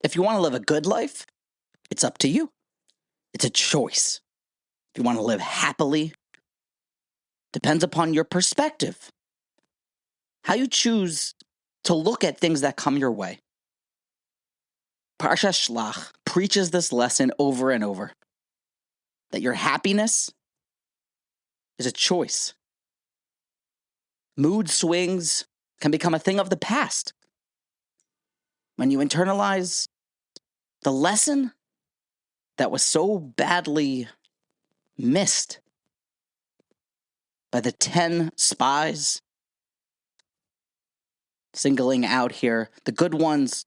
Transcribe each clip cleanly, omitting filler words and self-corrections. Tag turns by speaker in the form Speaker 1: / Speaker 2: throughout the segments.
Speaker 1: If you want to live a good life, it's up to you. It's a choice. If you want to live happily, depends upon your perspective. How you choose to look at things that come your way. Parshas Shelach preaches this lesson over and over. That your happiness is a choice. Mood swings can become a thing of the past. When you internalize the lesson that was so badly missed by the 10 spies, singling out here the good ones,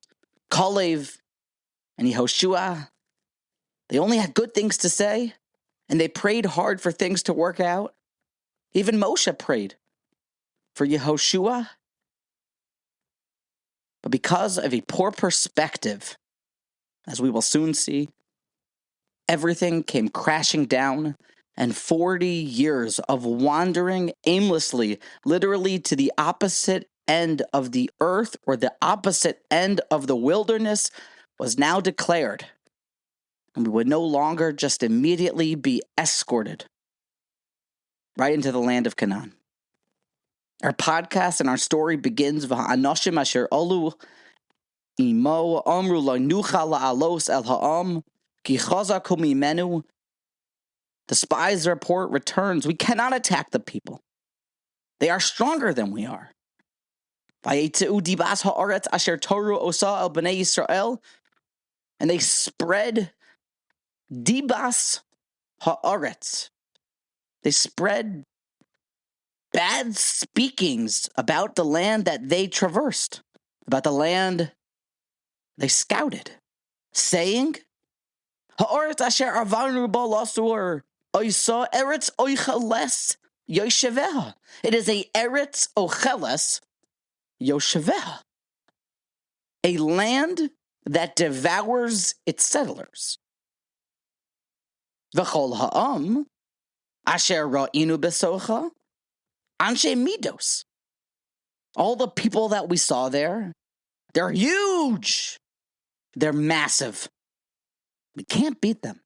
Speaker 1: Kalev and Yehoshua, they only had good things to say, and they prayed hard for things to work out. Even Moshe prayed for Yehoshua. But because of a poor perspective, as we will soon see, everything came crashing down, and 40 years of wandering aimlessly, literally to the opposite end of the earth or the opposite end of the wilderness, was now declared. And we would no longer just immediately be escorted right into the land of Canaan. Our podcast and our story begins v'ha'anoshim asher olu imo amru lo nucha la'alos el ha'am ki chazaku mimenu. The spies' report returns. We cannot attack the people. They are stronger than we are. Vayetzu dibas ha'aretz asher toru osa el bnei Yisrael, and they spread dibas ha'aretz. They spread bad speakings about the land that they traversed, about the land they scouted, saying, Ha'aretz asher avarnu bo lasur, oisa eretz oicheles yosheveha. It is a eretz ocheles yosheveha, a land that devours its settlers. V'chol ha'am asher ra'inu besocha anshe midos. All the people that we saw there, they're huge. They're massive. We can't beat them.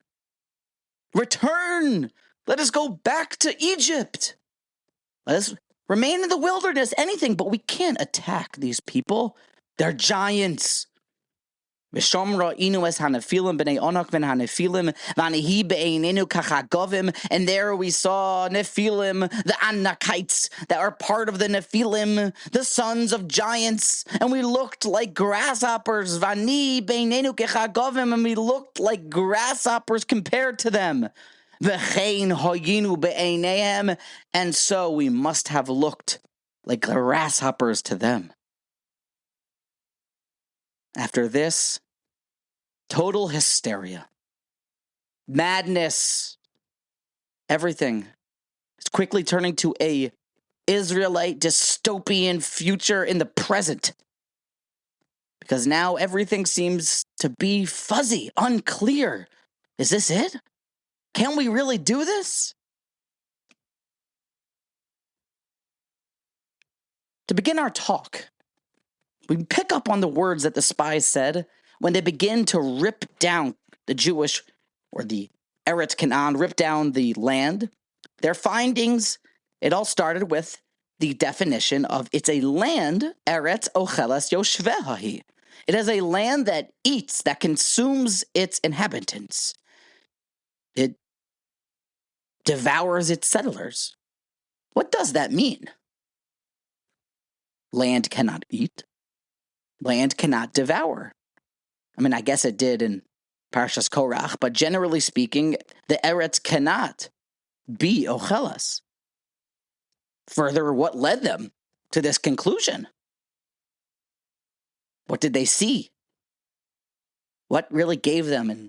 Speaker 1: Return. Let us go back to Egypt. Let us remain in the wilderness, anything, but we can't attack these people. They're giants. And there we saw Nephilim, the Anakites that are part of the Nephilim, the sons of giants, and we looked like grasshoppers, and we looked like grasshoppers compared to them. And so we must have looked like grasshoppers to them. After this, total hysteria, madness, everything is quickly turning to a Israelite dystopian future in the present. Because now everything seems to be fuzzy, unclear. Is this it? Can we really do this? To begin our talk, we pick up on the words that the spies said when they begin to rip down the Jewish, or the Eretz Canaan, rip down the land. Their findings, it all started with the definition of it's a land, Eretz Ochelas Yoshvehahi. It is a land that eats, that consumes its inhabitants. It devours its settlers. What does that mean? Land cannot eat. Land cannot devour. I mean, I guess it did in Parshas Korach, but generally speaking, the Eretz cannot be Ochelas. Further, what led them to this conclusion? What did they see? What really gave them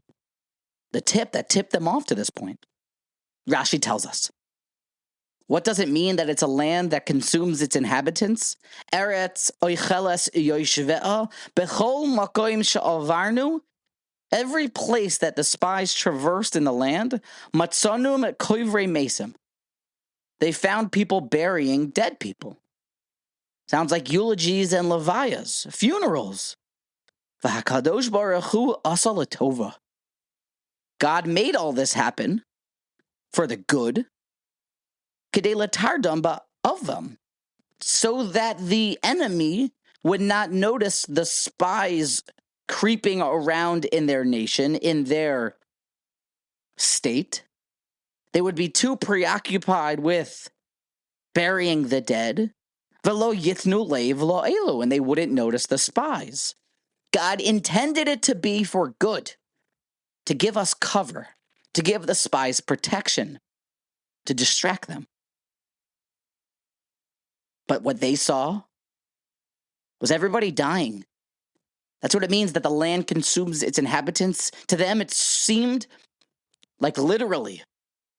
Speaker 1: the tip that tipped them off to this point? Rashi tells us. What does it mean that it's a land that consumes its inhabitants? Eretz oicheles yoshve'a bechol makoim she'avarnu. Every place that the spies traversed in the land, matzanum koivrei mesim. They found people burying dead people. Sounds like eulogies and levias, funerals. V'hakadosh baruch hu asa l'tova. God made all this happen for the good, kedei latardam ba'avam, so that the enemy would not notice the spies creeping around in their nation, in their state. They would be too preoccupied with burying the dead, velo yithnu leiv velo elu, and they wouldn't notice the spies. God intended it to be for good, to give us cover, to give the spies protection, to distract them. But what they saw was everybody dying. That's what it means that the land consumes its inhabitants. To them, it seemed like literally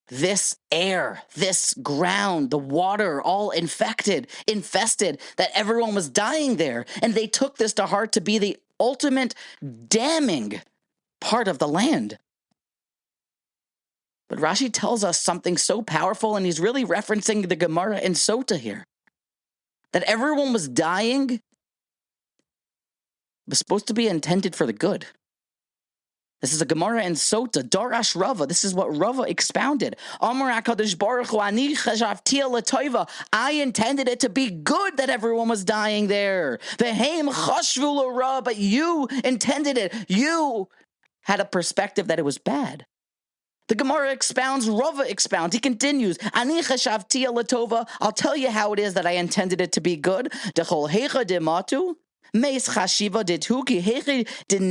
Speaker 1: this air, this ground, the water, all infested, that everyone was dying there. And they took this to heart to be the ultimate damning part of the land. But Rashi tells us something so powerful, and he's really referencing the Gemara in Sota here. That everyone was dying was supposed to be intended for the good. This is a Gemara in Sota, Darash Rava. This is what Rava expounded. Amar HaKadosh Baruch Hu, ani chashavti l'toiva. I intended it to be good that everyone was dying there. V'heim chashvu l'ra, but you intended it. You had a perspective that it was bad. The Gemara expounds, Rava expounds. He continues, ani chashavti l'tova. I'll tell you how it is that I intended it to be good. Dechol hecha dematu. Meis chashiva ditu ki hechi did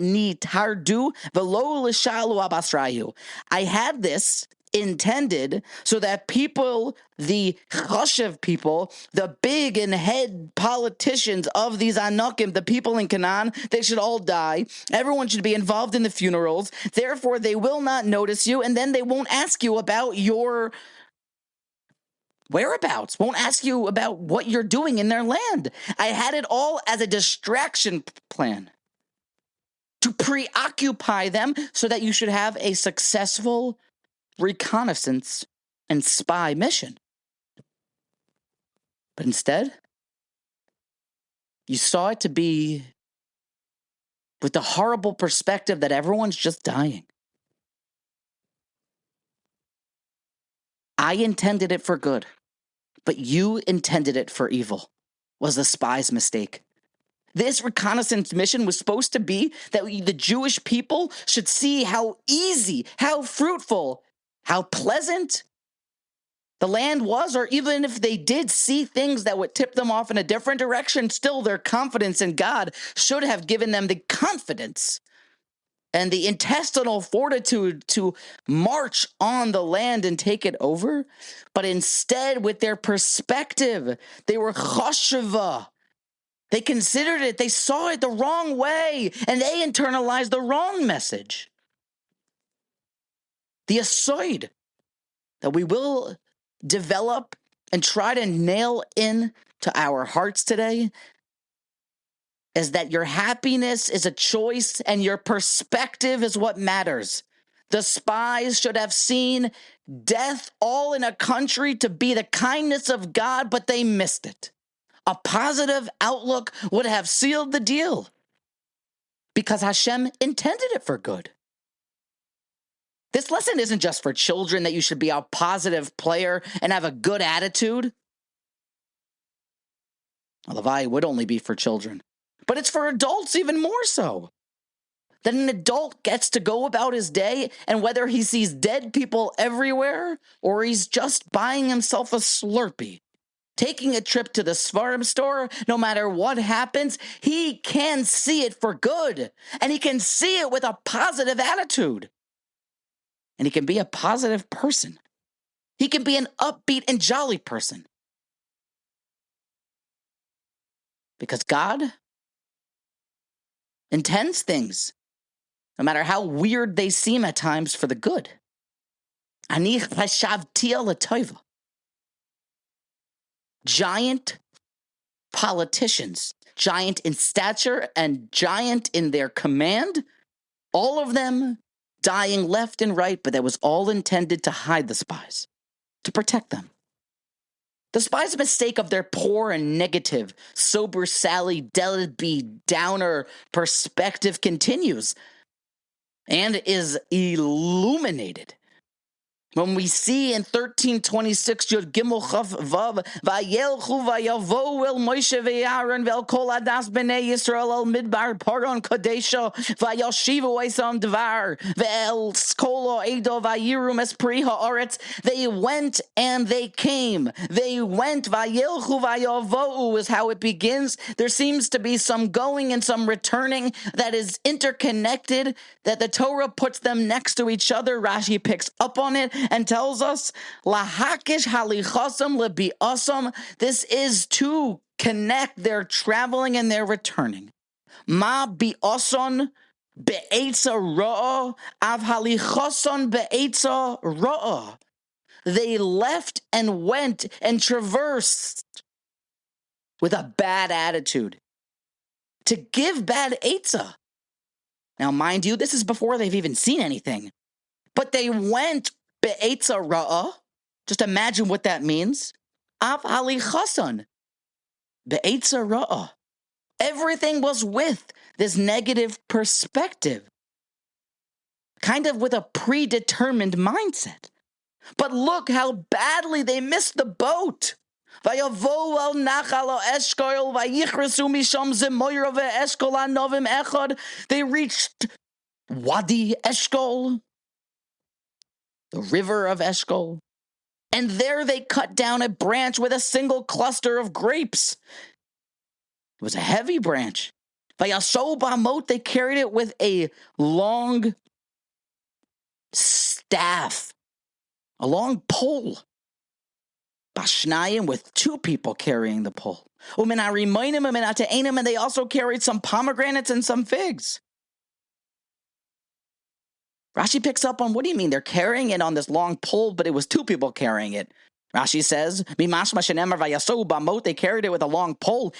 Speaker 1: nitardu velo l'shalu abasrayu. I had this intended so that people, the chashiv people, the big and head politicians of these Anakim, the people in Canaan, they should all die. Everyone should be involved in the funerals. Therefore, they will not notice you, and then they won't ask you about your whereabouts, won't ask you about what you're doing in their land. I had it all as a distraction plan to preoccupy them so that you should have a successful reconnaissance and spy mission. But instead, you saw it to be with the horrible perspective that everyone's just dying. I intended it for good, but you intended it for evil, was the spy's mistake. This reconnaissance mission was supposed to be that the Jewish people should see how easy, how fruitful, how pleasant the land was, or even if they did see things that would tip them off in a different direction, still their confidence in God should have given them the confidence and the intestinal fortitude to march on the land and take it over. But instead, with their perspective, they were chosheва. They considered it, they saw it the wrong way, and they internalized the wrong message. The aside that we will develop and try to nail in to our hearts today is that your happiness is a choice and your perspective is what matters. The spies should have seen death all in a country to be the kindness of God, but they missed it. A positive outlook would have sealed the deal because Hashem intended it for good. This lesson isn't just for children that you should be a positive player and have a good attitude. Alavai would only be for children. But it's for adults even more so. That an adult gets to go about his day, and whether he sees dead people everywhere or he's just buying himself a Slurpee, taking a trip to the Svarim store, no matter what happens, he can see it for good. And he can see it with a positive attitude. And he can be a positive person. He can be an upbeat and jolly person. Because God intends things, no matter how weird they seem at times, for the good. Ani chashavti l'toiva. Giant politicians, giant in stature and giant in their command, all of them dying left and right, but that was all intended to hide the spies, to protect them. The spies' mistake of their poor and negative, sober Sally, deadbeat, downer perspective continues and is illuminated when we see in 1326 Yud Gimel Chav Vav Vayelchu Vayavo El Moshe VeAaron Vel Kol Adas Bnei Yisrael El Midbar Paron Kadesha Vayoshivu Eisam Dvar Vel Skolo Edo Vayirum Espri Haaretz. They went and they came. They went. Vayelchu Vayavo is how it begins. There seems to be some going and some returning that is interconnected, that the Torah puts them next to each other. Rashi picks up on it and tells us, Lahakish halichasam lebiasam. This is to connect their traveling and their returning. Ma biason be'etza ra'ah, av halichason be'etza ra'ah. They left and went and traversed with a bad attitude to give bad etza. Now, mind you, this is before they've even seen anything. But they went be'etza ra'ah. Just imagine what that means. Av halichason be'etza ra'ah. Everything was with this negative perspective, kind of with a predetermined mindset. But look how badly they missed the boat. Vayavo el nachal eshkol vayichresu misham zemoira ve'eshkol anovim echad. They reached Wadi Eshkol, the river of Eshkol, and there they cut down a branch with a single cluster of grapes. It was a heavy branch. Vayasol ba'amot, they carried it with a long staff, a long pole. Bashnayim, with two people carrying the pole. And they also carried some pomegranates and some figs. Rashi picks up on, what do you mean? They're carrying it on this long pole, but it was two people carrying it. Rashi says, they carried it with a long pole.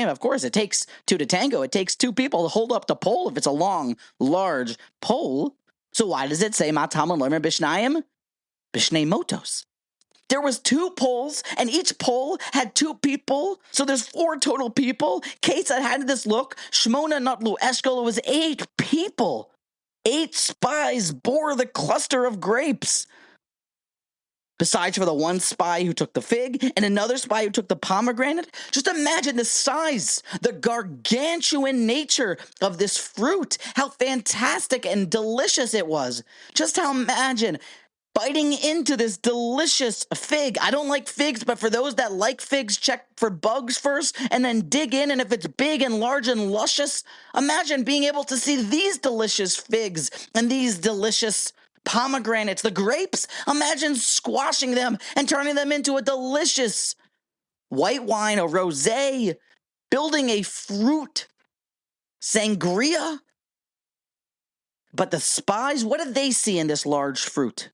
Speaker 1: Of course, it takes two to tango. It takes two people to hold up the pole if it's a long, large pole. So why does it say Matam Lomer Bishnayim? Bishnei Motos. There was two poles, and each pole had two people, so there's four total people. Kesed, how did this look? Shmona Notlu Eshkol, it was 8 people. 8 spies bore the cluster of grapes. Besides for the one spy who took the fig and another spy who took the pomegranate. Just imagine the size, the gargantuan nature of this fruit. How fantastic and delicious it was. Just how imagine biting into this delicious fig. I don't like figs, but for those that like figs, check for bugs first and then dig in. And if it's big and large and luscious, imagine being able to see these delicious figs and these delicious pomegranates, the grapes. Imagine squashing them and turning them into a delicious white wine, a rosé, building a fruit sangria. But the spies, what did they see in this large fruit?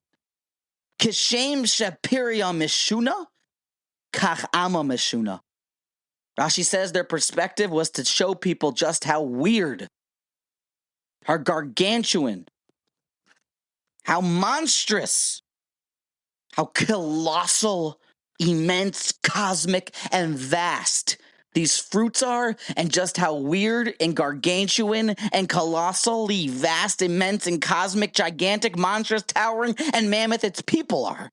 Speaker 1: Kishem shapiria mishuna, kach ama mishuna. Rashi says their perspective was to show people just how weird, how gargantuan, how monstrous, how colossal, immense, cosmic, and vast these fruits are, and just how weird and gargantuan and colossally vast, immense, and cosmic, gigantic, monstrous, towering, and mammoth its people are.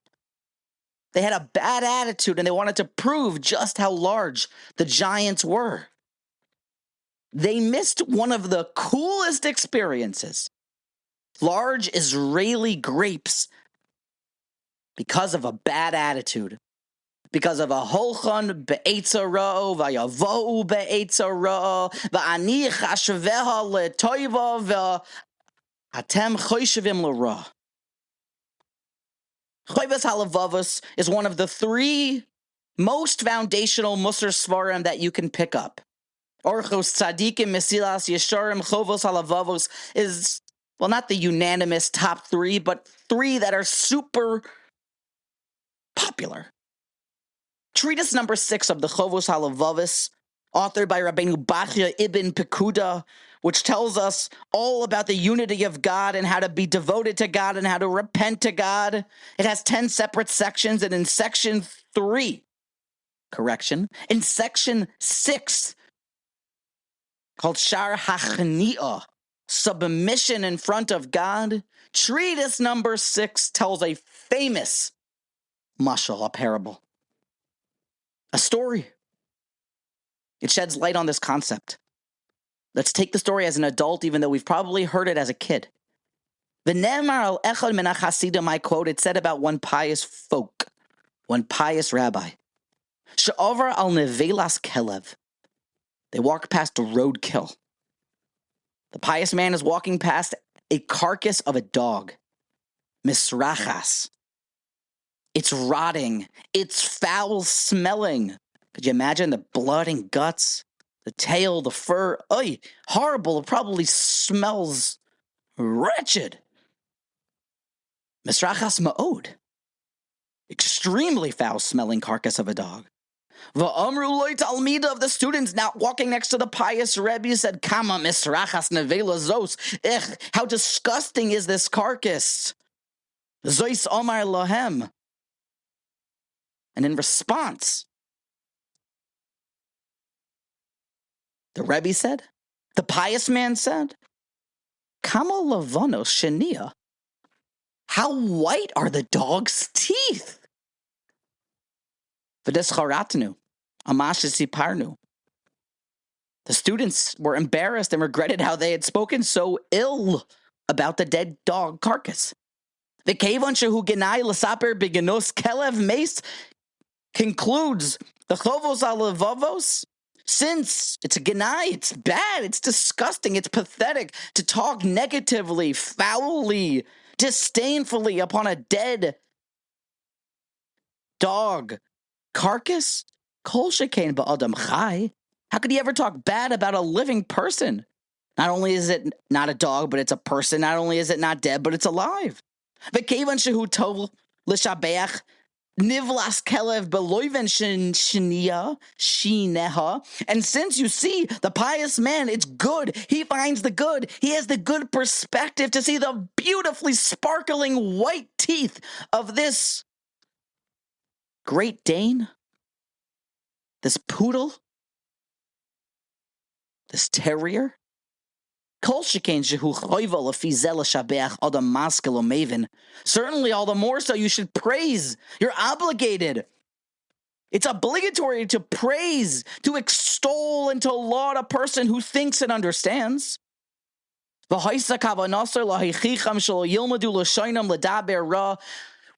Speaker 1: They had a bad attitude, and they wanted to prove just how large the giants were. They missed one of the coolest experiences. Large Israeli grapes, because of a bad attitude, because of a holchan be'etza ra'o, vayavo'u be'etza ra'o, va'ani chashveha le'toiva, v'atem choshevim l'ra. Chayvas halavavos is one of the 3 most foundational Musar Svarim that you can pick up. Orchos Tzadikim Mesilas Yesharim Chovos Halavavos is, well, not the unanimous top 3, but 3 that are super popular. Treatise number 6 of the Chovos Halavavos authored by Rabbeinu Bachya ibn Pekuda, which tells us all about the unity of God and how to be devoted to God and how to repent to God. It has 10 separate sections, and in section 3, in section 6, called Shar HaChni'ah, submission in front of God, treatise number 6 tells a famous mashal, a parable, a story. It sheds light on this concept. Let's take the story as an adult, even though we've probably heard it as a kid. V'nemar al echad min hachasidim, I quote, it said about one pious folk, one pious rabbi, she'over al nevelas kelev. They walk past a roadkill. The pious man is walking past a carcass of a dog, misrachas. It's rotting. It's foul smelling. Could you imagine the blood and guts? The tail, the fur, horrible. It probably smells wretched. Misrachas ma'od. Extremely foul-smelling carcass of a dog. V'amru loy talmida of the students now walking next to the pious Rebbe said, Kama misrachas nevela zos. How disgusting is this carcass? Zois omar lahem. And in response, the Rebbe said, the pious man said, Kama lavano shenia. How white are the dog's teeth? V'descharatnu, amashisiparnu. The students were embarrassed and regretted how they had spoken so ill about the dead dog carcass. The Kevan shehu genai l'saper begenos kelev mace concludes the chovos alevavos. Since it's a genai, it's bad, it's disgusting, it's pathetic to talk negatively, foully, disdainfully upon a dead dog carcass. Kol shekain ba'adam chai. How could he ever talk bad about a living person? Not only is it not a dog, but it's a person. Not only is it not dead, but it's alive. V'kevan shehu tov l'shabeach nivlas kelev beloiven shineha. And since you see the pious man, it's good. He finds the good. He has the good perspective to see the beautifully sparkling white teeth of this Great Dane, this poodle, this terrier. Certainly, all the more so you should praise. You're obligated. It's obligatory to praise, to extol, and to laud a person who thinks and understands.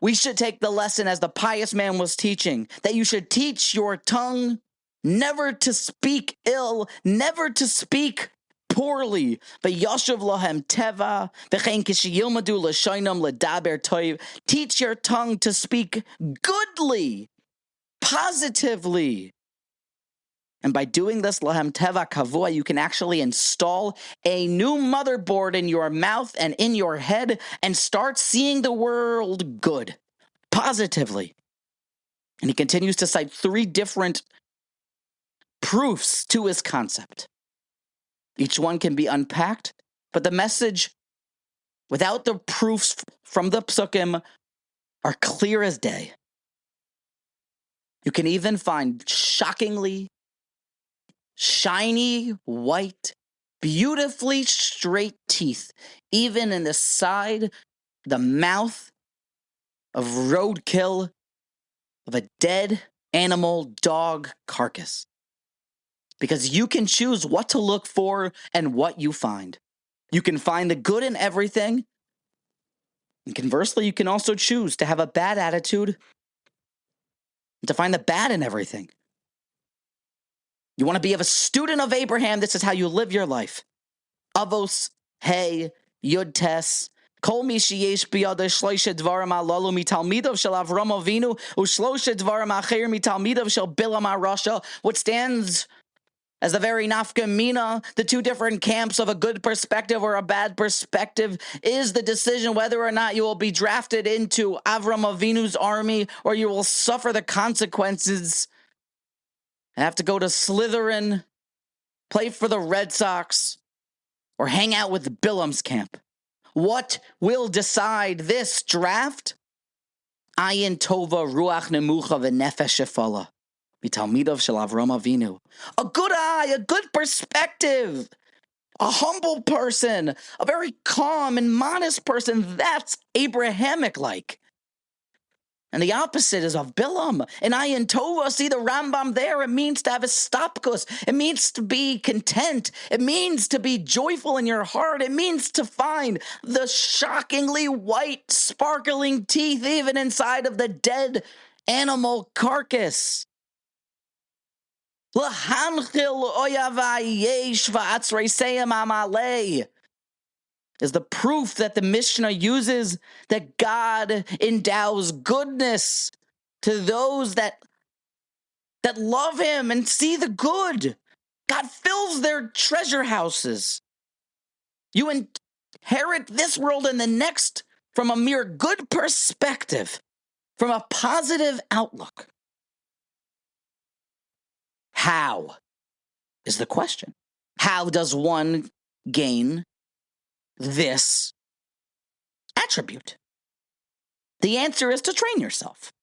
Speaker 1: We should take the lesson as the pious man was teaching, that you should teach your tongue never to speak ill, never to speak poorly. Teach your tongue to speak goodly, positively. And by doing this, lahem teva kavua, you can actually install a new motherboard in your mouth and in your head and start seeing the world good, positively. And he continues to cite 3 different proofs to his concept. Each one can be unpacked, but the message, without the proofs from the psukim, are clear as day. You can even find shockingly shiny, white, beautifully straight teeth, even in the side, the mouth of roadkill of a dead animal dog carcass. Because you can choose what to look for and what you find. You can find the good in everything. And conversely, you can also choose to have a bad attitude and to find the bad in everything. You want to be a student of Abraham, this is how you live your life. Avos, hey, yud tes, kol mi sheyesh biyada shloisha dvarim alalu mitalmidav shel Avram Avinu u'shlosha dvarim acher mitalmidav shel Bilam HaRasha. What stands as the very nafka mina, the 2 different camps of a good perspective or a bad perspective, is the decision whether or not you will be drafted into Avram Avinu's army or you will suffer the consequences and have to go to Slytherin, play for the Red Sox, or hang out with Bilam's camp? What will decide this draft? Ayin tova ruach nemucha v'nefesh shefala. Mitalmidov shel Avram Avinu. A good eye, a good perspective, a humble person, a very calm and modest person. That's Abrahamic-like. And the opposite is of Bilam. And Ayin Tova, see the Rambam there, it means to have a stopkus. It means to be content. It means to be joyful in your heart. It means to find the shockingly white, sparkling teeth even inside of the dead animal carcass. L'hanchil oyavai yesh v'atzreiseyam amalei is the proof that the Mishnah uses that God endows goodness to those that love him and see the good. God fills their treasure houses. You inherit this world and the next from a mere good perspective, from a positive outlook. How is the question? How does one gain this attribute? The answer is to train yourself.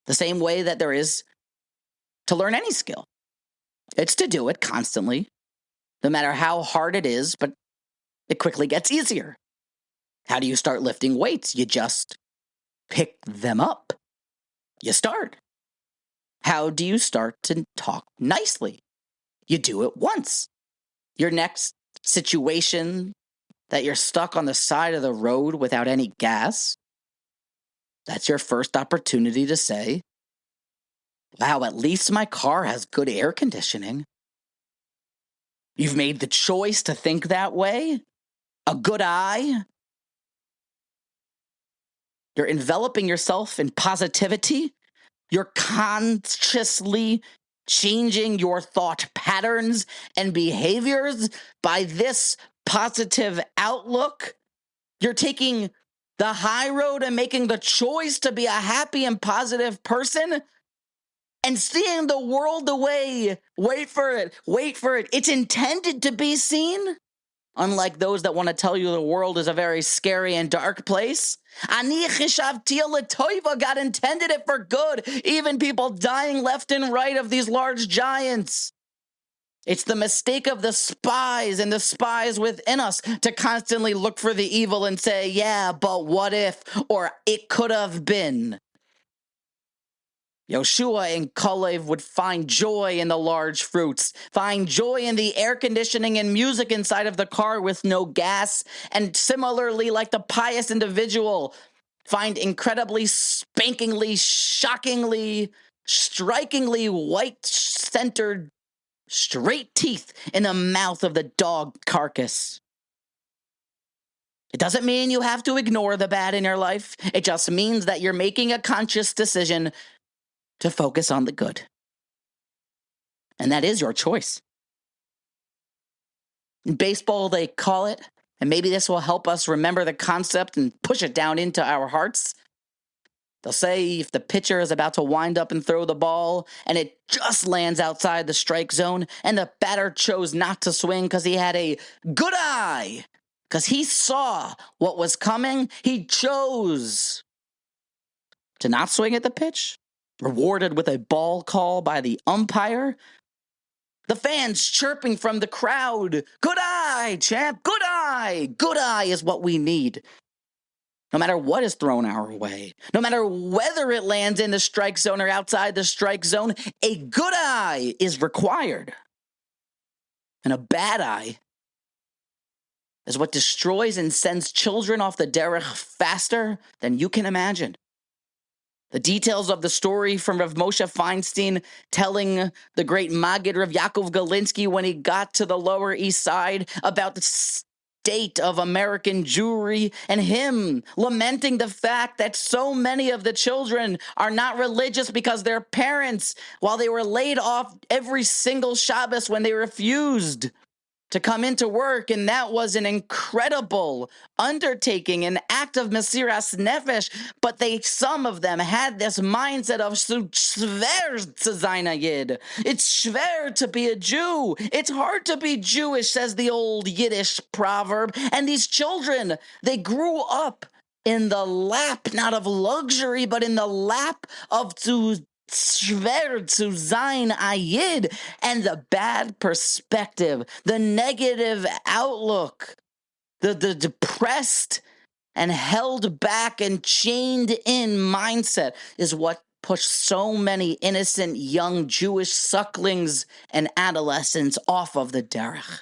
Speaker 1: The same way that there is to learn any skill. It's to do it constantly, no matter how hard it is, but it quickly gets easier. How do you start lifting weights? You just pick them up. You start. How do you start to talk nicely? You do it once. Your next situation that you're stuck on the side of the road without any gas, that's your first opportunity to say, wow, at least my car has good air conditioning. You've made the choice to think that way. A good eye. You're enveloping yourself in positivity. You're consciously changing your thought patterns and behaviors by this positive outlook. You're taking the high road and making the choice to be a happy and positive person and seeing the world the way, wait for it, it's intended to be seen. Unlike those that want to tell you the world is a very scary and dark place. Ani chishavti l'toiva, God intended it for good. Even people dying left and right of these large giants. It's the mistake of the spies and the spies within us to constantly look for the evil and say, yeah, but what if, or it could have been. Yoshua and Kalev would find joy in the large fruits, find joy in the air conditioning and music inside of the car with no gas, and similarly, like the pious individual, find incredibly, spankingly, shockingly, strikingly white-centered, straight teeth in the mouth of the dog Carcass. It doesn't mean you have to ignore the bad in your life. It just means that you're making a conscious decision to focus on the good. And that is your choice. In baseball, they call it, and maybe this will help us remember the concept and push it down into our hearts. They'll say if the pitcher is about to wind up and throw the ball, and it just lands outside the strike zone, and the batter chose not to swing because he had a good eye, because he saw what was coming, he chose to not swing at the pitch, rewarded with a ball call by the umpire. The fans chirping from the crowd, good eye, champ, good eye. Good eye is what we need. No matter what is thrown our way, no matter whether it lands in the strike zone or outside the strike zone, a good eye is required. And a bad eye is what destroys and sends children off the derech faster than you can imagine. The details of the story from Rav Moshe Feinstein telling the great Maggid Rav Yaakov Galinsky when he got to the Lower East Side about the state of American Jewry, and him lamenting the fact that so many of the children are not religious because their parents, while they were laid off every single Shabbos when they refused to come into work, and that was an incredible undertaking, an act of Mesiras Nefesh. But some of them had this mindset of schwer zu sein a Yid. It's schwer to be a Jew. It's hard to be Jewish, says the old Yiddish proverb. And these children, they grew up in the lap, not of luxury, but in the lap of schwer zu sein a Yid, and the bad perspective, the negative outlook, the depressed and held back and chained in mindset is what pushed so many innocent young Jewish sucklings and adolescents off of the derech.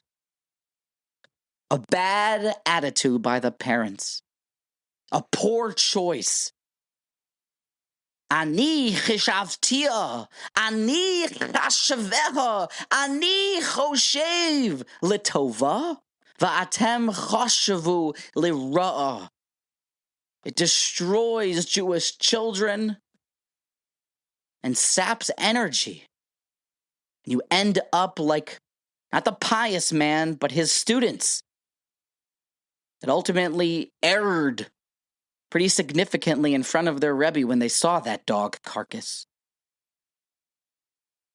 Speaker 1: A bad attitude by the parents, a poor choice. אני חשבתיה, אני חשביה, אני חושב לטובה, ואתם חשבו לרעה. It destroys Jewish children and saps energy. You end up like, not the pious man, but his students that ultimately erred pretty significantly in front of their Rebbe when they saw that dog Carcass.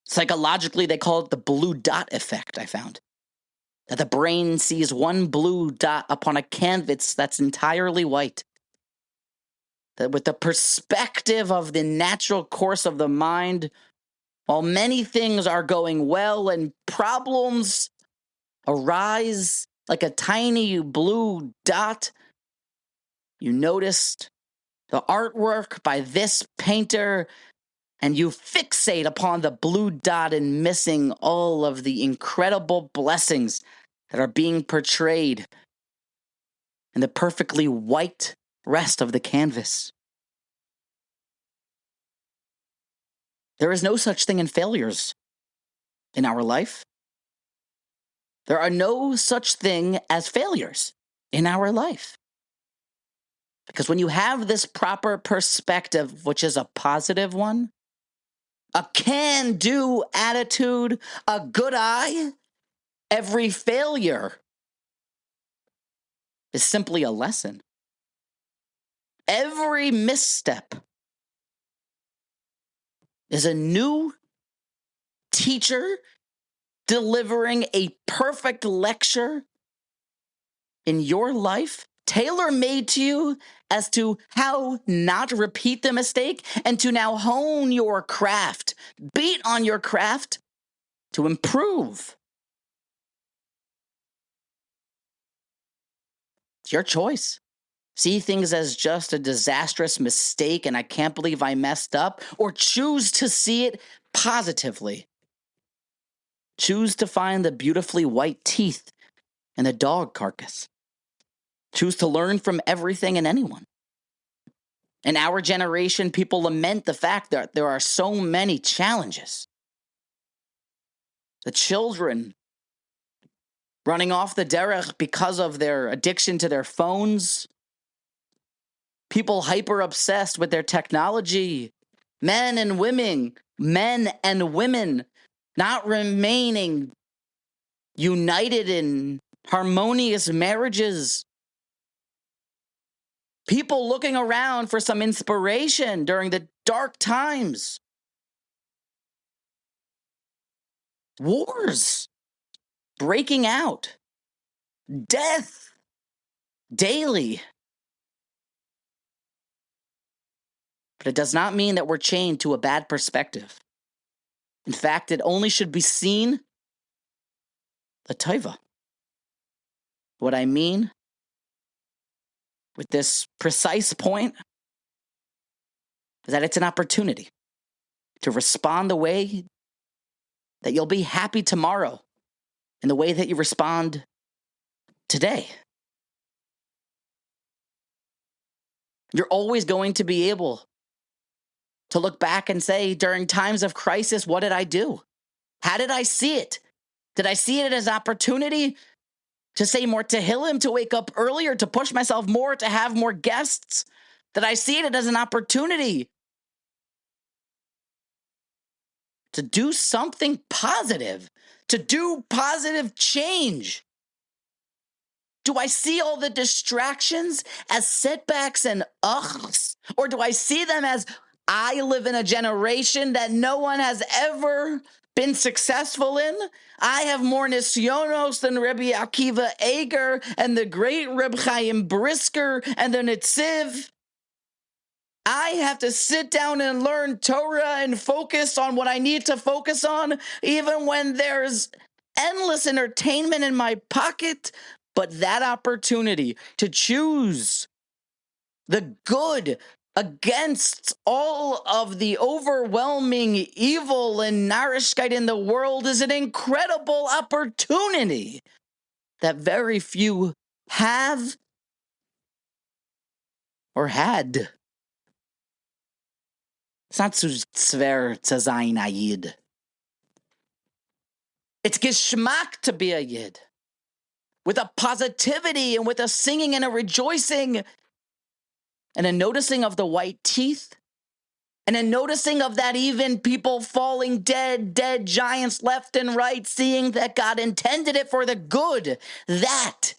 Speaker 1: Psychologically, they call it the blue dot effect, I found. That the brain sees one blue dot upon a canvas that's entirely white. That with the perspective of the natural course of the mind, while many things are going well and problems arise like a tiny blue dot, you noticed the artwork by this painter, and you fixate upon the blue dot and missing all of the incredible blessings that are being portrayed in the perfectly white rest of the canvas. There is no such thing in failures in our life. There are no such thing as failures in our life. Because when you have this proper perspective, which is a positive one, a can-do attitude, a good eye, every failure is simply a lesson. Every misstep is a new teacher delivering a perfect lecture in your life, tailor-made to you as to how not to repeat the mistake and to now hone your craft, beat on your craft to improve. It's your choice. See things as just a disastrous mistake and I can't believe I messed up, or choose to see it positively. Choose to find the beautifully white teeth in the dog Carcass. Choose to learn from everything and anyone. In our generation, people lament the fact that there are so many challenges. The children running off the derech because of their addiction to their phones. People hyper obsessed with their technology. Men and women not remaining united in harmonious marriages. People looking around for some inspiration during the dark times. Wars breaking out. Death daily. But it does not mean that we're chained to a bad perspective. In fact, it only should be seen the taiva. What I mean with this precise point is that it's an opportunity to respond the way that you'll be happy tomorrow in the way that you respond today. You're always going to be able to look back and say, during times of crisis, what did I do? How did I see it? Did I see it as opportunity to say more tehillim, to wake up earlier, to push myself more, to have more guests? Did I see it as an opportunity to do something positive, to do positive change? Do I see all the distractions as setbacks and ughs? Or do I see them as I live in a generation that no one has ever been successful in? I have more nisyonos than Rabbi Akiva Eger and the great Reb Chaim Brisker and the Nitziv. I have to sit down and learn Torah and focus on what I need to focus on, even when there's endless entertainment in my pocket. But that opportunity to choose the good against all of the overwhelming evil and narishkeit in the world is an incredible opportunity that very few have or had. It's not so schwer zu sein a Yid. It's geschmack to be a Yid. With a positivity and with a singing and a rejoicing and a noticing of the white teeth and a noticing of that even people falling dead giants left and right, seeing that God intended it for the good. That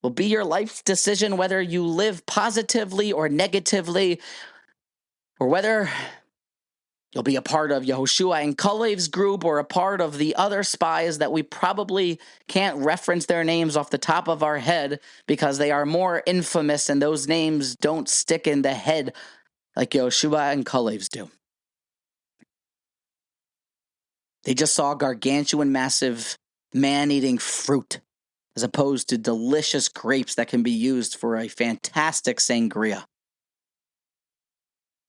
Speaker 1: will be your life's decision, whether you live positively or negatively, or whether you'll be a part of Yehoshua and Kalev's group or a part of the other spies that we probably can't reference their names off the top of our head because they are more infamous and those names don't stick in the head like Yehoshua and Kalev's do. They just saw gargantuan, massive man-eating fruit as opposed to delicious grapes that can be used for a fantastic sangria.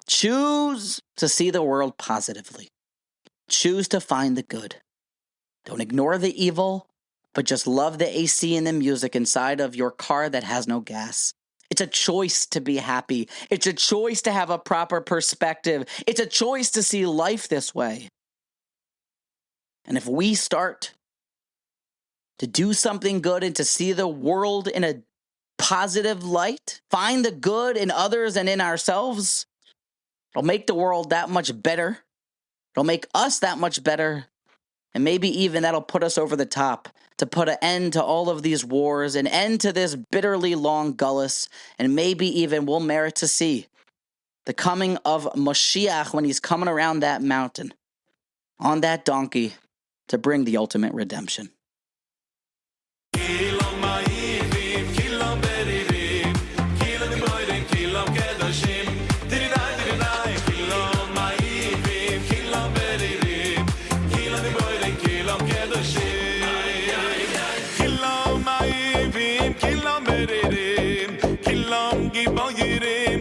Speaker 1: Choose to see the world positively. Choose to find the good. Don't ignore the evil, but just love the AC and the music inside of your car that has no gas. It's a choice to be happy. It's a choice to have a proper perspective. It's a choice to see life this way. And if we start to do something good and to see the world in a positive light, find the good in others and in ourselves, it'll make the world that much better. It'll make us that much better. And maybe even that'll put us over the top to put an end to all of these wars, an end to this bitterly long gullus, and maybe even we'll merit to see the coming of Mashiach when he's coming around that mountain on that donkey to bring the ultimate redemption.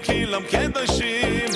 Speaker 2: Kilam kedoshim